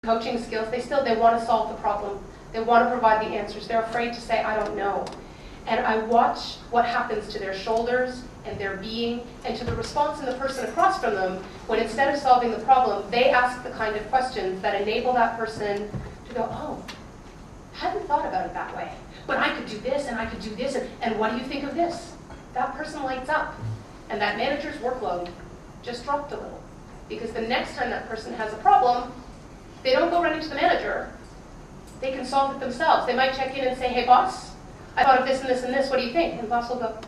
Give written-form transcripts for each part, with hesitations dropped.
coaching skills, they want to solve the problem. They want to provide the answers. They're afraid to say, I don't know. And I watch what happens to their shoulders and their being, and to the response in the person across from them, when instead of solving the problem, they ask the kind of questions that enable that person to go, oh, hadn't thought about it that way. But I could do this, and I could do this, and what do you think of this? That person lights up. And that manager's workload just dropped a little. Because the next time that person has a problem, they don't go running to the manager. They can solve it themselves. They might check in and say, hey, boss, I thought of this and this and this. What do you think? And the boss will go,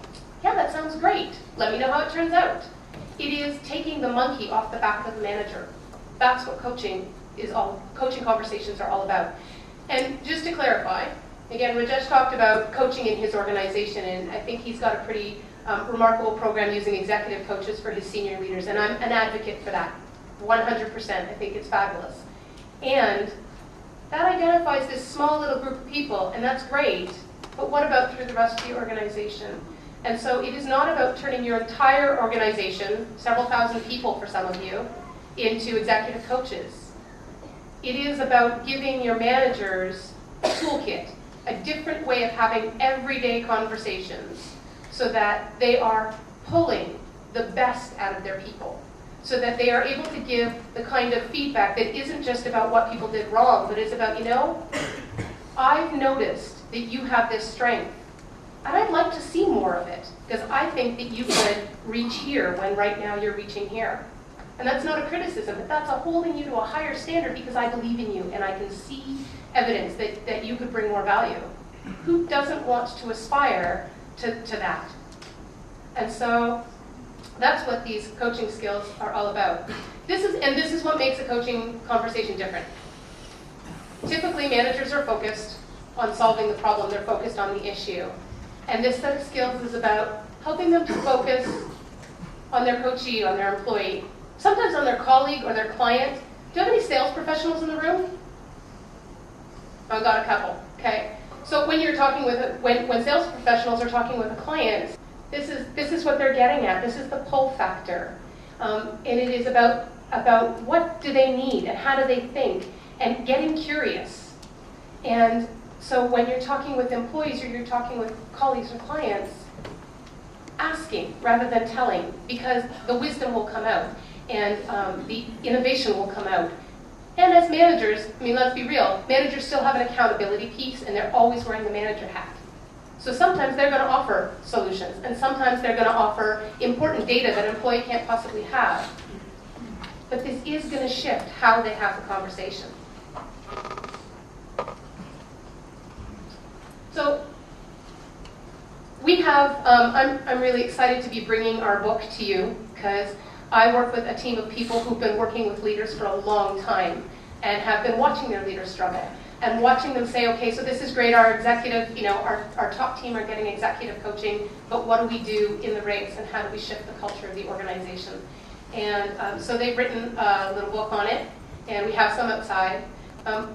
yeah, that sounds great. Let me know how it turns out. It is taking the monkey off the back of the manager. That's what coaching conversations are all about. And just to clarify, again, Rajesh talked about coaching in his organization, and I think he's got a pretty remarkable program using executive coaches for his senior leaders, and I'm an advocate for that, 100%. I think it's fabulous. And that identifies this small little group of people, and that's great, but what about through the rest of the organization? And so it is not about turning your entire organization, several thousand people for some of you, into executive coaches. It is about giving your managers a toolkit, a different way of having everyday conversations, so that they are pulling the best out of their people, so that they are able to give the kind of feedback that isn't just about what people did wrong, but is about, I've noticed that you have this strength, and I'd like to see more of it, because I think that you could reach here when right now you're reaching here. And that's not a criticism, but that's a holding you to a higher standard because I believe in you and I can see evidence that you could bring more value. Who doesn't want to aspire to that? And so that's what these coaching skills are all about. This is what makes a coaching conversation different. Typically, managers are focused on solving the problem. They're focused on the issue. And this set of skills is about helping them to focus on their coachee, on their employee, sometimes on their colleague or their client. Do you have any sales professionals in the room? I've got a couple, okay? So when you're talking with, when sales professionals are talking with a client, this is what they're getting at. This is the pull factor. And it is about what do they need and how do they think, and getting curious. And so when you're talking with employees or you're talking with colleagues or clients, asking rather than telling, because the wisdom will come out and the innovation will come out. And as managers, let's be real, managers still have an accountability piece and they're always wearing the manager hat. So sometimes they're going to offer solutions, and sometimes they're going to offer important data that an employee can't possibly have. But this is going to shift how they have the conversation. So we have, I'm really excited to be bringing our book to you, because I work with a team of people who've been working with leaders for a long time and have been watching their leaders struggle and watching them say, okay, so this is great, our executive, our top team are getting executive coaching, but what do we do in the ranks and how do we shift the culture of the organization? And so they've written a little book on it, and we have some outside.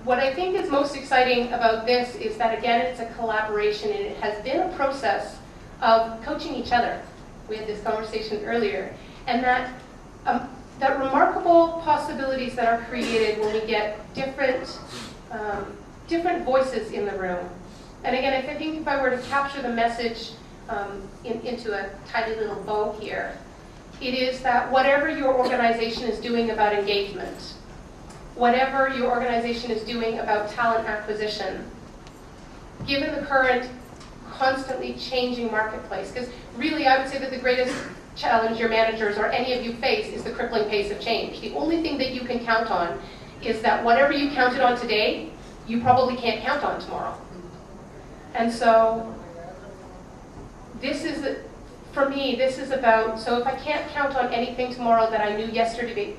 What I think is most exciting about this is that, again, it's a collaboration, and it has been a process of coaching each other. We had this conversation earlier, and that remarkable possibilities that are created when we get different voices in the room. And again, I think if I were to capture the message into a tidy little bow here, it is that whatever your organization is doing about engagement, whatever your organization is doing about talent acquisition, given the current constantly changing marketplace, because really I would say that the greatest challenge your managers or any of you face is the crippling pace of change. The only thing that you can count on is that whatever you counted on today, you probably can't count on tomorrow. And so this is, for me, this is about, so if I can't count on anything tomorrow that I knew yesterday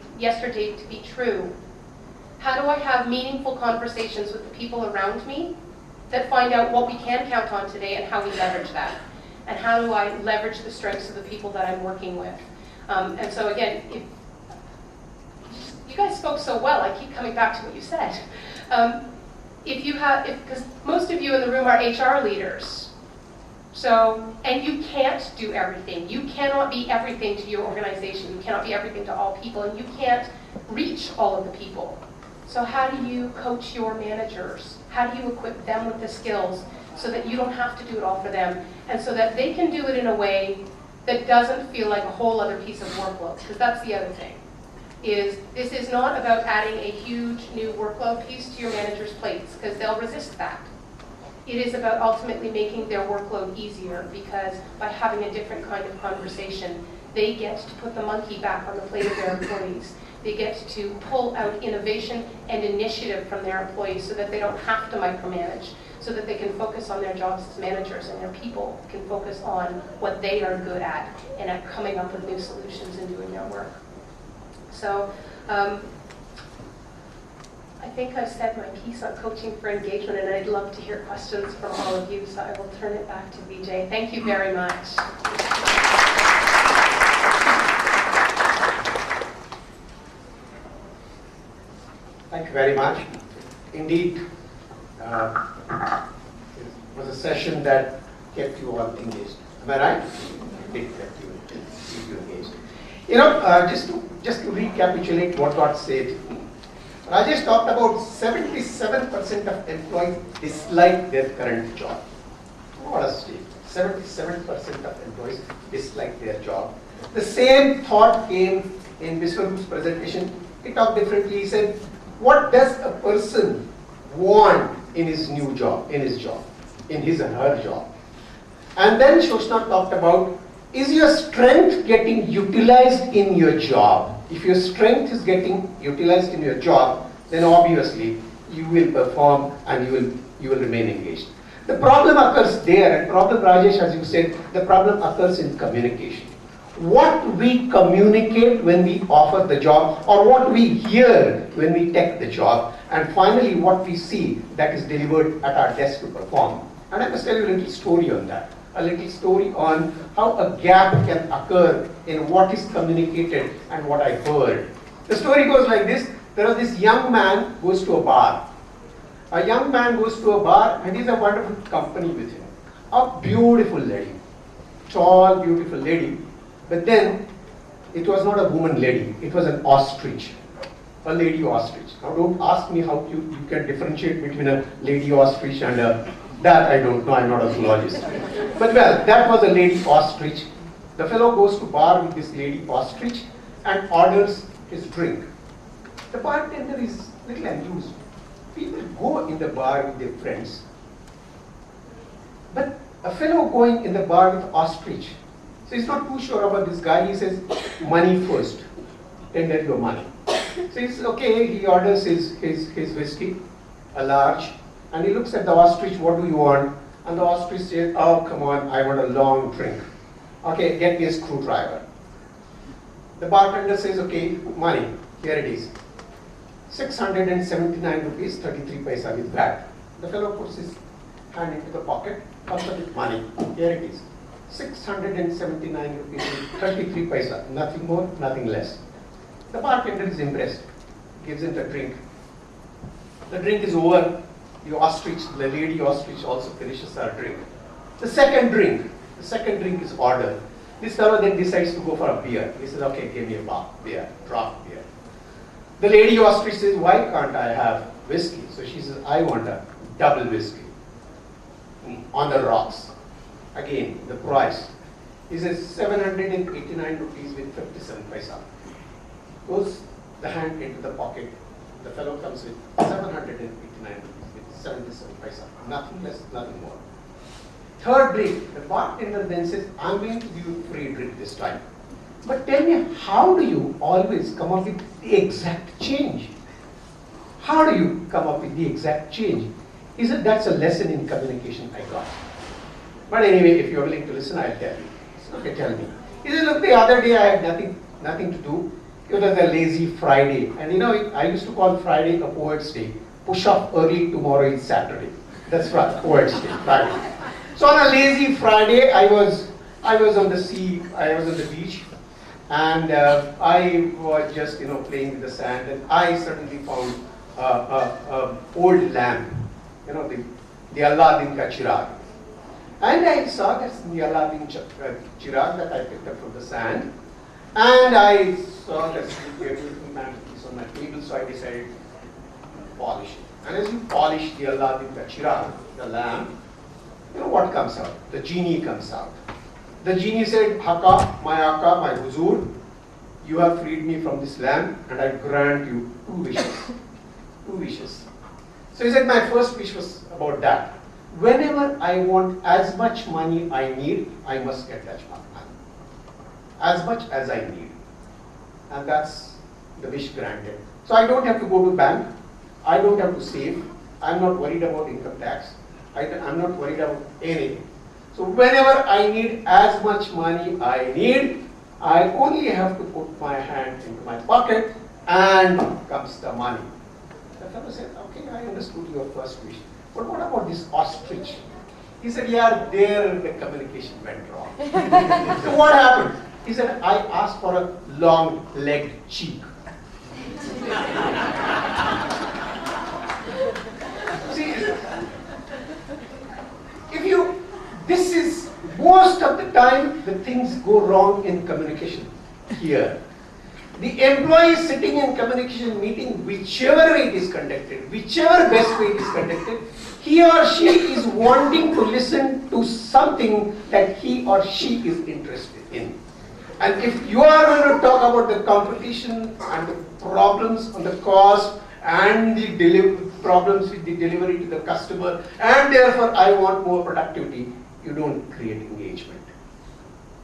to be true, how do I have meaningful conversations with the people around me that find out what we can count on today and how we leverage that? And how do I leverage the strengths of the people that I'm working with? And so again, you guys spoke so well, I keep coming back to what you said. Because most of you in the room are HR leaders. So, and you can't do everything. You cannot be everything to your organization. You cannot be everything to all people, and you can't reach all of the people. So how do you coach your managers? How do you equip them with the skills so that you don't have to do it all for them, and so that they can do it in a way that doesn't feel like a whole other piece of workload? Because that's the other thing. This is not about adding a huge new workload piece to your manager's plates, because they'll resist that. It is about ultimately making their workload easier, because by having a different kind of conversation, they get to put the monkey back on the plate of their employees. They get to pull out innovation and initiative from their employees so that they don't have to micromanage, so that they can focus on their jobs as managers, and their people can focus on what they are good at and at coming up with new solutions and doing their work. So I think I've said my piece on coaching for engagement, and I'd love to hear questions from all of you, so I will turn it back to Vijay. Thank you very much. Thank you very much. Indeed, it was a session that kept you all engaged. Am I right? It kept you engaged. You know, just to recapitulate what got said, Rajesh talked about 77% of employees dislike their current job. What a statement. 77% of employees dislike their job. The same thought came in Biswaru's presentation. He talked differently. He said, what does a person want in his new job, in his or her job? And then Shoshna talked about, is your strength getting utilized in your job? If your strength is getting utilized in your job, then obviously you will perform and you will remain engaged. The problem occurs there, and problem, Rajesh, as you said, the problem occurs in communication. What we communicate when we offer the job, or what we hear when we take the job, and finally what we see that is delivered at our desk to perform. And I must tell you a little story on that. A little story on how a gap can occur in what is communicated and what I heard. The story goes like this. There was this young man goes to a bar. A young man goes to a bar, and he's a wonderful company with him. A beautiful lady. Tall, beautiful lady. But then, it was not a woman lady. It was an ostrich. A lady ostrich. Now don't ask me how you can differentiate between a lady ostrich and that I don't know, I'm not a zoologist. But well, that was a lady ostrich. The fellow goes to bar with this lady ostrich and orders his drink. The bartender is a little amused. People go in the bar with their friends. But a fellow going in the bar with ostrich, so he's not too sure about this guy. He says, money first. Tender your money. So he's okay, he orders his whiskey, a large, and he looks at the ostrich, what do you want? And the ostrich says, oh, come on, I want a long drink. Okay, get me a screwdriver. The bartender says, okay, money, here it is. 679 rupees, 33 paisa with that. The fellow puts his hand into the pocket, comes up with money, here it is. 679 rupees, 33 paisa, nothing more, nothing less. The bartender is impressed, gives him the drink. The drink is over. The lady ostrich also finishes her drink. The second drink is ordered. This fellow then decides to go for a beer. He says, okay, give me a beer, draft beer. The lady ostrich says, why can't I have whiskey? So she says, I want a double whiskey. On the rocks. Again, the price. He says, 789 rupees with 57 paisa. Goes the hand into the pocket. The fellow comes with 789 rupees with 77 paisa. Nothing less, nothing more. Third drink, the bartender then says, I'm going to give you free drink this time. But tell me, how do you always come up with the exact change? How do you come up with the exact change? That's a lesson in communication I got. But anyway, if you're willing to listen, I'll tell you. Okay, tell me. He said, look, the other day I had nothing to do. It was a lazy Friday. And you know, I used to call Friday a poet's day. Push up early, tomorrow is Saturday. That's right, poet's day, Friday. So on a lazy Friday, I was on the sea, I was on the beach. And I was just, playing with the sand. And I suddenly found an old lamp. The Aladdin ka chirag. And I saw that's the Aladdin chirag that I picked up from the sand. And I saw this beautiful mantelpiece on my table, so I decided polish it. And as you polish the Allah, the chirag, the lamp, you know what comes out? The genie comes out. The genie said, Haka, my huzur, you have freed me from this lamp and I grant you 2 wishes. 2 wishes. So he said, my first wish was about that. Whenever I want as much money I need, I must get that money. As much as I need. And that's the wish granted. So I don't have to go to bank. I don't have to save. I'm not worried about income tax. I'm not worried about anything. So whenever I need as much money I need, I only have to put my hand into my pocket and comes the money. The fellow said, okay, I understood your first wish. But what about this ostrich? He said, yeah, there the communication went wrong. So what happened? He said, I asked for a long-legged cheek. See, this is most of the time the things go wrong in communication here. The employee sitting in communication meeting, whichever way it is conducted, whichever best way it is conducted, he or she is wanting to listen to something that he or she is interested in. And if you are going to talk about the competition and the problems on the cost and the problems with the delivery to the customer, and therefore I want more productivity, you don't create engagement.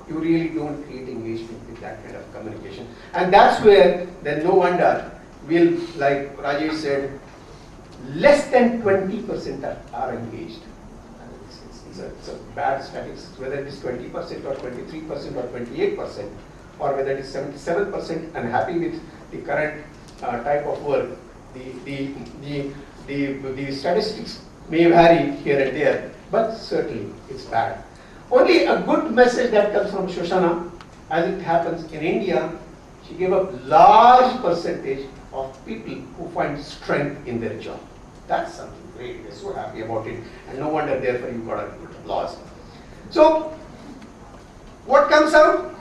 You really don't create engagement with that kind of communication. And that's where, then no wonder, we'll, like Rajesh said, less than 20% are engaged. It's a bad statistics, whether it is 20% or 23% or 28%, or whether it is 77% unhappy with the current type of work. The statistics may vary here and there, but certainly it's bad. Only a good message that comes from Shoshana, as it happens in India, she gave a large percentage of people who find strength in their job. That's something great. We're so happy about it, and no wonder therefore you got a good applause. So, what comes out?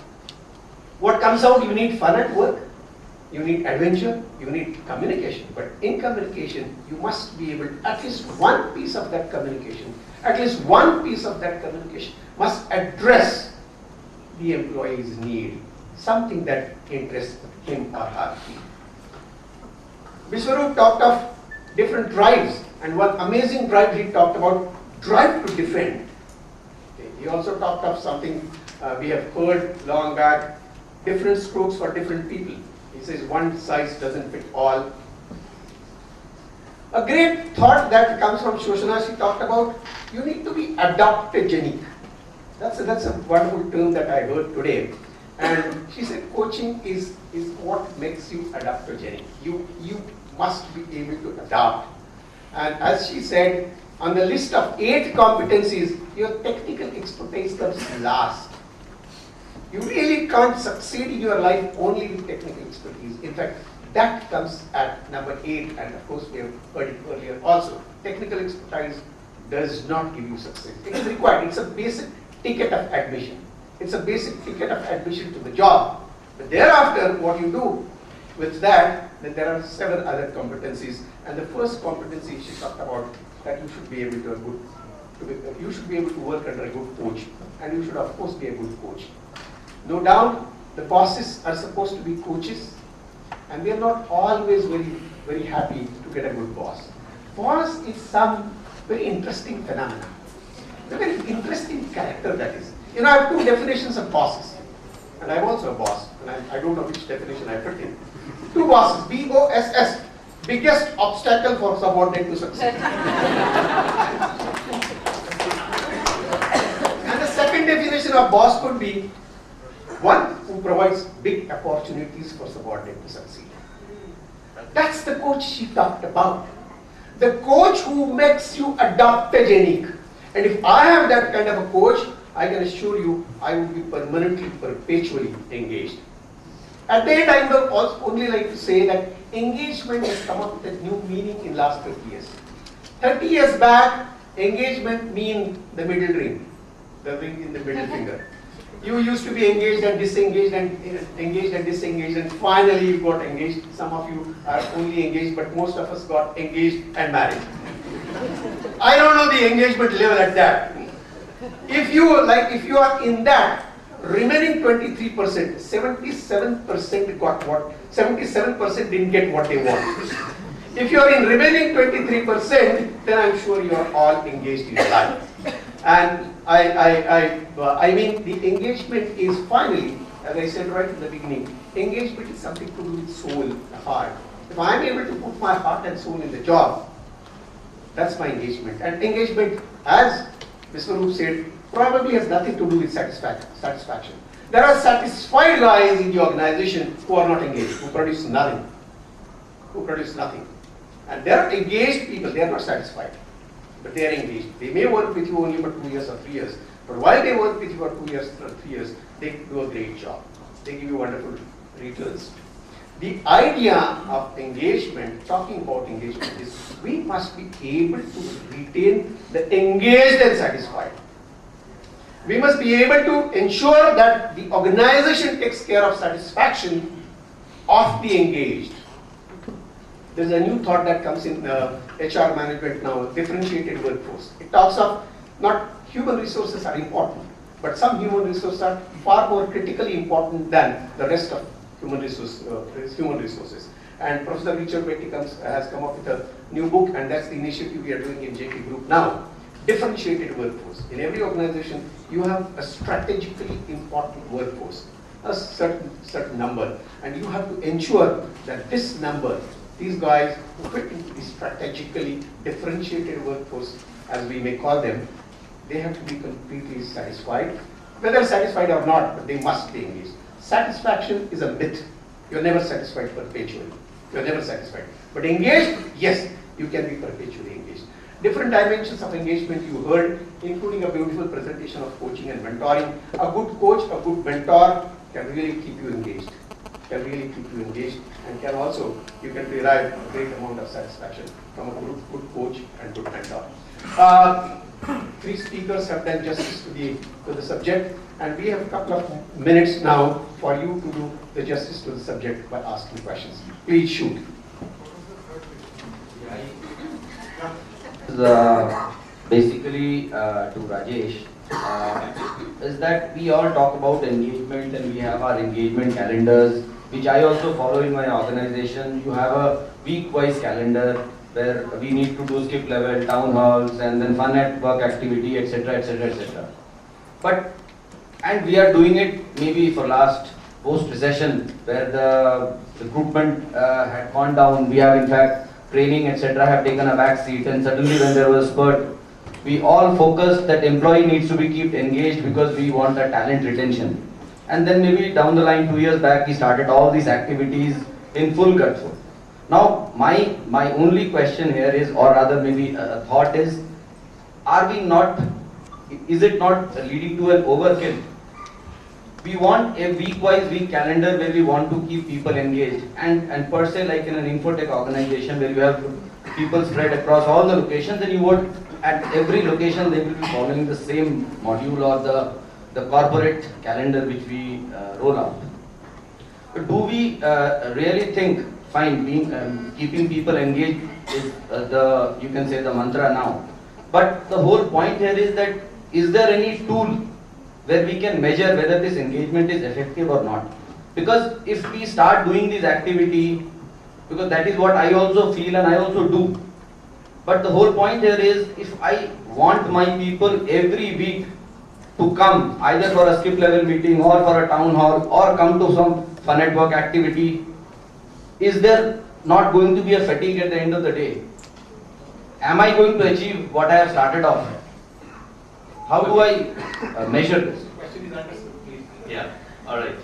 What comes out? You need fun at work, you need adventure, you need communication. But in communication, you must be able, at least one piece of that communication, must address the employee's need, something that interests him or her. Vishwarup talked of different drives, and one amazing drive he talked about, drive to defend. Okay. He also talked of something we have heard long back, different strokes for different people. He says one size doesn't fit all. A great thought that comes from Shoshana, she talked about, you need to be adaptogenic. That's a wonderful term that I heard today. And she said coaching is what makes you adaptogenic. You must be able to adapt. And as she said, on the list of 8 competencies, your technical expertise comes last. You really can't succeed in your life only with technical expertise. In fact, that comes at number 8, and of course we have heard it earlier also. Technical expertise does not give you success. It is required. It's a basic ticket of admission. It's a basic ticket of admission to the job. But thereafter, what you do with that, then there are 7 other competencies. And the first competency she talked about, that you should be able to work under a good coach, and you should of course be a good coach. No doubt, the bosses are supposed to be coaches, and we are not always very happy to get a good boss. Boss is some very interesting phenomena, a very interesting character that is. You know, I have 2 definitions of bosses, and I'm also a boss, and I don't know which definition I put in. 2 bosses, B-O-S-S, biggest obstacle for subordinate to succeed. And the second definition of boss could be one who provides big opportunities for subordinate to succeed. That's the coach she talked about. The coach who makes you adaptogenic. And if I have that kind of a coach, I can assure you I will be perpetually engaged. At the end, I would also only like to say that engagement has come up with a new meaning in last 30 years. 30 years back, engagement means the middle ring, the ring in the middle finger. You used to be engaged and disengaged and engaged and disengaged, and finally you got engaged. Some of you are only engaged, but most of us got engaged and married. I don't know the engagement level at that. If you are in that, remaining 23%, 77% got what? 77% didn't get what they want. If you are in remaining 23%, then I'm sure you are all engaged in life. And I mean, the engagement is finally, as I said right in the beginning, engagement is something to do with soul, heart. If I'm able to put my heart and soul in the job, that's my engagement. And engagement, as Mr. Roop said, probably has nothing to do with satisfaction. There are satisfied guys in the organization who are not engaged, who produce nothing. And there are engaged people, they are not satisfied, but they are engaged. They may work with you only for 2 years or 3 years, but while they work with you for 2 years or 3 years, they do a great job. They give you wonderful returns. The idea of engagement, talking about engagement, is we must be able to retain the engaged and satisfied. We must be able to ensure that the organization takes care of satisfaction of the engaged. There's a new thought that comes in HR management now, differentiated workforce. It talks of not human resources are important, but some human resources are far more critically important than the rest of human resources. And Professor Richard Betty has come up with a new book, and that's the initiative we are doing in JP Group now. Differentiated workforce. In every organization, you have a strategically important workforce, a certain number, and you have to ensure that this number, these guys who fit into the strategically differentiated workforce, as we may call them, they have to be completely satisfied. Whether satisfied or not, but they must be engaged. Satisfaction is a myth. You're never satisfied perpetually. You're never satisfied. But engaged, yes, you can be perpetually engaged. Different dimensions of engagement you heard, including a beautiful presentation of coaching and mentoring. A good coach, a good mentor can really keep you engaged. And can also, you can derive a great amount of satisfaction from a good coach and good mentor. 3 speakers have done justice to the subject, and we have a couple of minutes now for you to do the justice to the subject by asking questions. Please shoot. Basically to Rajesh, is that we all talk about engagement and we have our engagement calendars, which I also follow in my organization. You have a week-wise calendar where we need to do skip level, town halls, and then fun at work activity, etc., etc., etc. But, and we are doing it maybe for last post-recession, where the recruitment had gone down. We have in fact training, etc., have taken a back seat, and suddenly when there was a spurt, we all focused that employee needs to be kept engaged because we want a talent retention. And then maybe down the line, 2 years back, we started all these activities in full gusto. Now, my only question here is, or rather maybe a thought is, is it not leading to an overkill? We want a week calendar where we want to keep people engaged, and per se, like in an infotech organization where you have people spread across all the locations, then you would, at every location, they will be following the same module or the corporate calendar which we roll out. But do we really think, fine, keeping people engaged is you can say the mantra now. But the whole point here is that, is there any tool where we can measure whether this engagement is effective or not? Because if we start doing this activity, because that is what I also feel and I also do. But the whole point here is, if I want my people every week to come either for a skip level meeting or for a town hall or come to some fun at work activity, is there not going to be a fatigue at the end of the day? Am I going to achieve what I have started off? How do I measure this? Question is understood, please. Yeah, alright.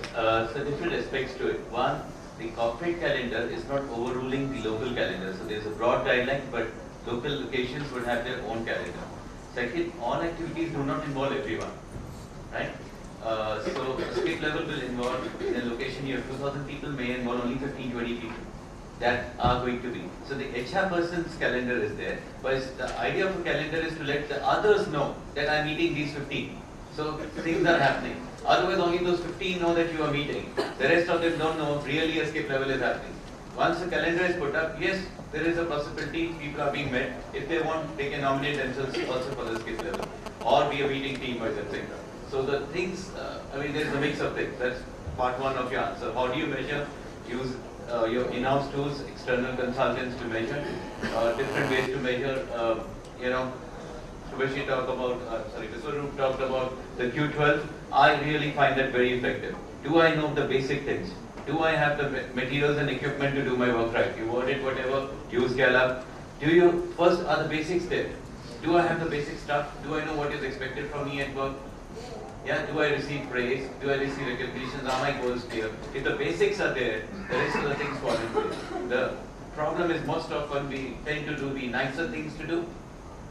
So different aspects to it. One, the corporate calendar is not overruling the local calendar. So there's a broad guideline, but local locations would have their own calendar. Second, all activities do not involve everyone, right? So a skip level will involve, in a location here, 2,000 people may involve only 15, 20 people that are going to be. So the HR person's calendar is there, but the idea of a calendar is to let the others know that I'm meeting these 15. So things are happening. Otherwise, only those 15 know that you are meeting. The rest of them don't know really a skip level is happening. Once the calendar is put up, yes, there is a possibility people are being met. If they want, they can nominate themselves also for the skip level or be a meeting team or etc. So the things, I mean, there is a mix of things. That's part one of your answer. How do you measure? Use your in-house tools, external consultants to measure, different ways to measure. You know, Subhashi talked about, Viswarup talked about the Q12. I really find that very effective. Do I know the basic things? Do I have the materials and equipment to do my work right? You word it, whatever, use Gallup. Do you, first are the basics there? Do I have the basic stuff? Do I know what is expected from me at work? Yeah, do I receive praise? Do I receive recognitions? Are my goals clear? If the basics are there, the rest of the things fall in place. The problem is most often we tend to do the nicer things to do,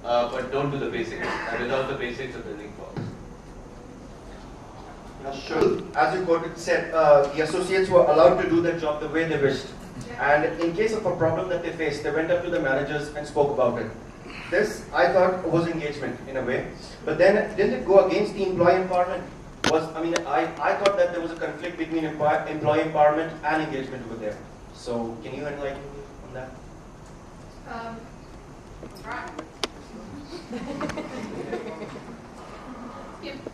but don't do the basics. And without the basics, the building falls. Sure. As you quoted, said, the associates were allowed to do their job the way they wished. And in case of a problem that they faced, they went up to the managers and spoke about it. This, I thought, was engagement in a way. But then, didn't it go against the employee empowerment? I thought that there was a conflict between employee empowerment and engagement over there. So, can you enlighten me on that? Right.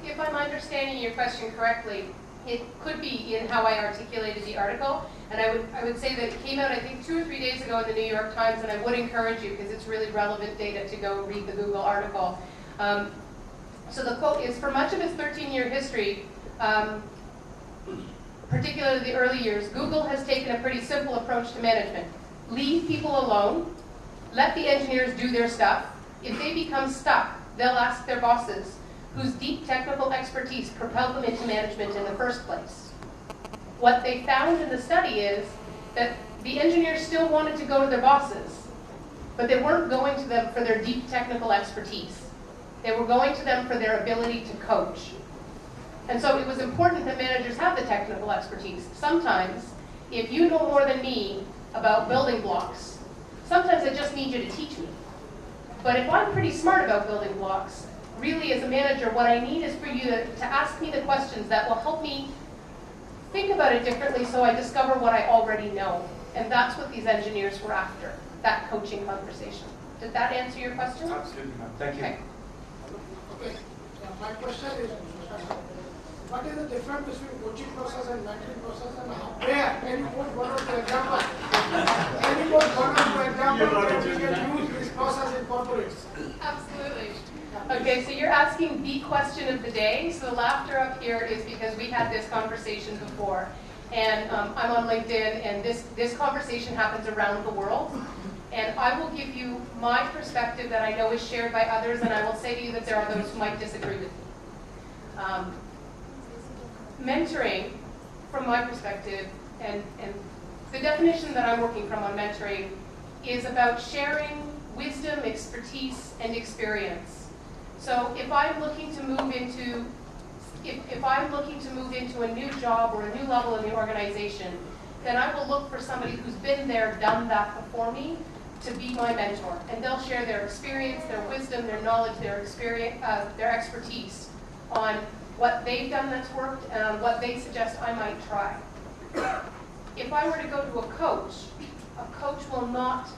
If I'm understanding your question correctly, it could be in how I articulated the article, and I would say that it came out, I think, 2 or 3 days ago in the New York Times, and I would encourage you, because it's really relevant data, to go read the Google article. So the quote is, for much of its 13-year history, particularly the early years, Google has taken a pretty simple approach to management. Leave people alone, let the engineers do their stuff. If they become stuck, they'll ask their bosses, whose deep technical expertise propelled them into management in the first place. What they found in the study is that the engineers still wanted to go to their bosses, but they weren't going to them for their deep technical expertise. They were going to them for their ability to coach. And so it was important that managers have the technical expertise. Sometimes, if you know more than me about building blocks, sometimes I just need you to teach me. But if I'm pretty smart about building blocks, really, as a manager, what I need is for you to ask me the questions that will help me think about it differently so I discover what I already know. And that's what these engineers were after, that coaching conversation. Did that answer your question? Absolutely, ma'am. Thank you. Okay. Okay. My question is, what is the difference between coaching process and mentoring process, and where can you put one or two examples? Can you put one or two examples where we can use this process in corporates? Absolutely. Okay, so you're asking the question of the day. So the laughter up here is because we had this conversation before. And I'm on LinkedIn, and this conversation happens around the world. And I will give you my perspective that I know is shared by others, and I will say to you that there are those who might disagree with me. Mentoring, from my perspective, and the definition that I'm working from on mentoring is about sharing wisdom, expertise, and experience. So if I'm looking to move into a new job or a new level in the organization, then I will look for somebody who's been there, done that before me, to be my mentor. And they'll share their experience, their wisdom, their knowledge, their expertise on what they've done that's worked and what they suggest I might try. If I were to go to a coach will not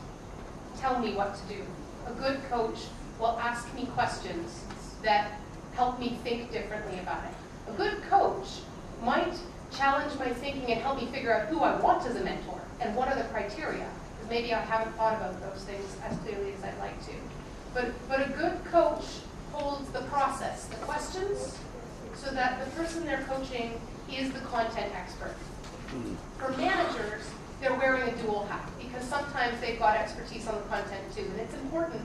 tell me what to do. A good coach will ask me questions that help me think differently about it. A good coach might challenge my thinking and help me figure out who I want as a mentor and what are the criteria, because maybe I haven't thought about those things as clearly as I'd like to. But a good coach holds the process, the questions, so that the person they're coaching is the content expert. For managers, they're wearing a dual hat, because sometimes they've got expertise on the content too, and it's important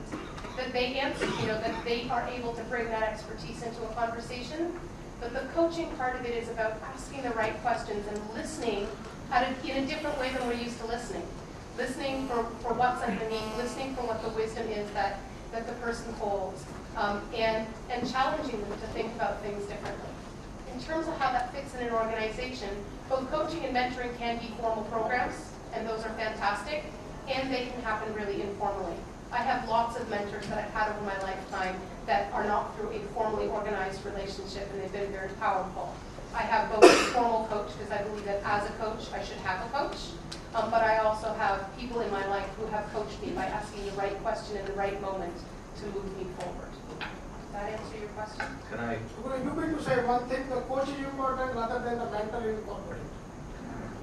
that they answer, that they are able to bring that expertise into a conversation. But the coaching part of it is about asking the right questions and listening in a different way than we're used to listening. Listening for what's underneath, listening for what the wisdom is that the person holds, and challenging them to think about things differently. In terms of how that fits in an organization, both coaching and mentoring can be formal programs, and those are fantastic, and they can happen really informally. I have lots of mentors that I've had over my lifetime that are not through a formally organized relationship, and they've been very powerful. I have both a formal coach, because I believe that as a coach, I should have a coach, but I also have people in my life who have coached me by asking the right question in the right moment to move me forward. Does that answer your question? Can I? You mean to say one thing, the coach is important rather than the mentor is important?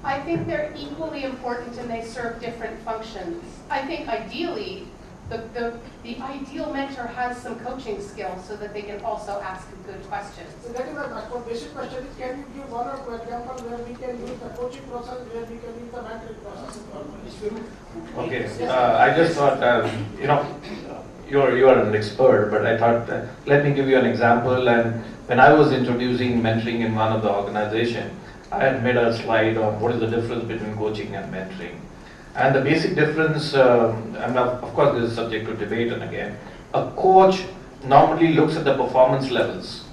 I think they're equally important and they serve different functions. I think ideally, the ideal mentor has some coaching skills so that they can also ask good questions. So that is the basic question is, can you give one or two examples where we can use the coaching process, where we can use the mentoring process? Okay, I just thought, you are an expert, but I thought, let me give you an example. And when I was introducing mentoring in one of the organization, I had made a slide on what is the difference between coaching and mentoring. And the basic difference, and of course this is subject to debate, and again, a coach normally looks at the performance levels.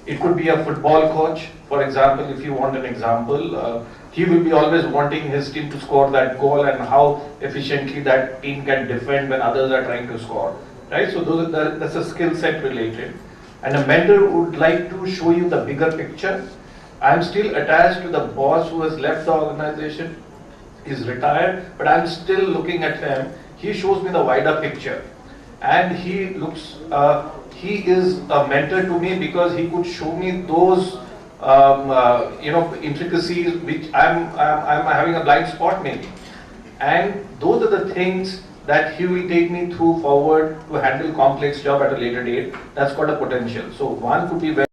It could be a football coach, for example, if you want an example, he will be always wanting his team to score that goal and how efficiently that team can defend when others are trying to score, right? So that's a skill set related. And a mentor would like to show you the bigger picture. I'm still attached to the boss who has left the organization, is retired, but I'm still looking at him. He shows me the wider picture, and he is a mentor to me because he could show me those intricacies which I'm having a blind spot maybe, and those are the things that he will take me through forward to handle complex job at a later date. That's got a potential. So one could be very